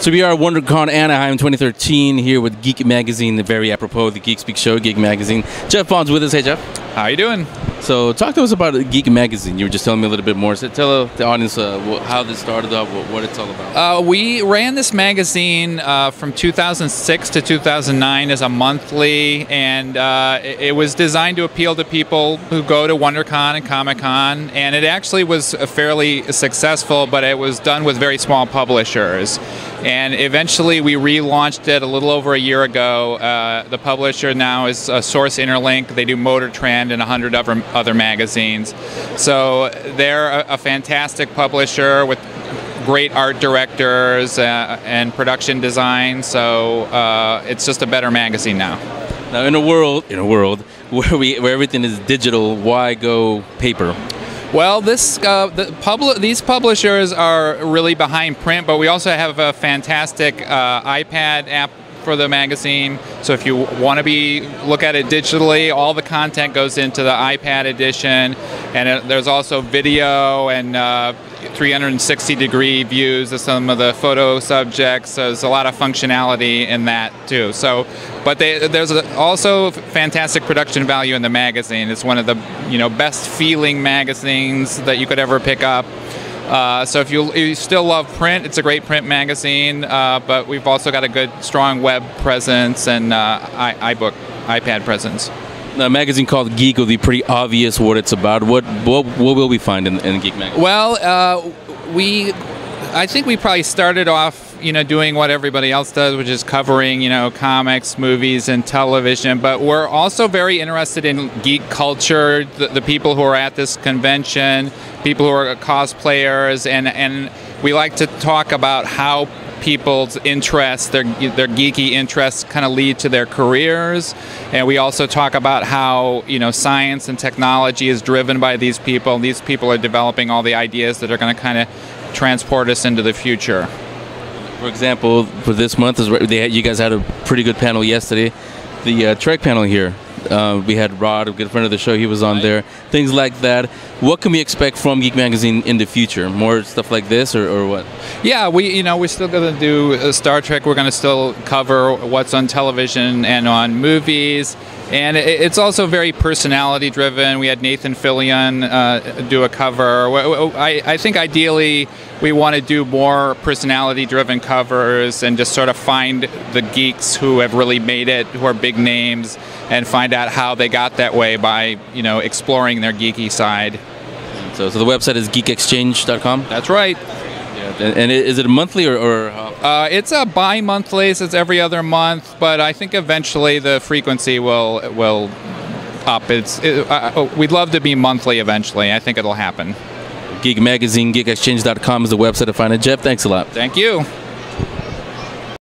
So we are at WonderCon Anaheim 2013 here with Geek Magazine, very apropos the Geek Speak show, Geek Magazine. Jeff Bond's with us. Hey, Jeff. How you doing? So talk to us about Geek Magazine. You were just telling me a little bit more. So tell the audience how this started up, what it's all about. We ran this magazine from 2006 to 2009 as a monthly, and it was designed to appeal to people who go to WonderCon and Comic-Con, and it actually was fairly successful, but it was done with very small publishers. And eventually we relaunched it a little over a year ago. The publisher now is Source Interlink. They do Motor Trend and 100 other magazines. So they're a fantastic publisher with great art directors and production design. So it's just a better magazine now. Now, in a world where everything is digital, why go paper? Well, these publishers are really behind print, but we also have a fantastic iPad app for the magazine. So if you want to look at it digitally, all the content goes into the iPad edition, and there's also video and 360-degree views of some of the photo subjects. So there's a lot of functionality in that too. So, but there's also fantastic production value in the magazine. It's one of the best feeling magazines that you could ever pick up. So if you still love print, it's a great print magazine, but we've also got a good, strong web presence and iPad presence. A magazine called Geek will be pretty obvious what it's about. What will we find in Geek Magazine? Well, I think we probably started off doing what everybody else does, which is covering comics, movies, and television. But we're also very interested in geek culture, the people who are at this convention, people who are cosplayers, and we like to talk about how people's interests, their geeky interests, kind of lead to their careers. And we also talk about how science and technology is driven by these people. These people are developing all the ideas that are going to kind of transport us into the future. For example, for this month, you guys had a pretty good panel yesterday. The Trek panel here. We had Rod, a good friend of the show. He was on there. Things like that. What can we expect from Geek Magazine in the future? More stuff like this, or what? Yeah, we're still going to do Star Trek. We're going to still cover what's on television and on movies. And it's also very personality driven. We had Nathan Fillion do a cover. I think ideally we want to do more personality driven covers and just sort of find the geeks who have really made it, who are big names, and find out how they got that way by exploring their geeky side. So the website is geekexchange.com? That's right. And is it monthly or it's a bi-monthly, so it's every other month, but I think eventually the frequency will up. We'd love to be monthly eventually. I think it'll happen. Geek Magazine, geekexchange.com is the website to find it. Jeff, thanks a lot. Thank you.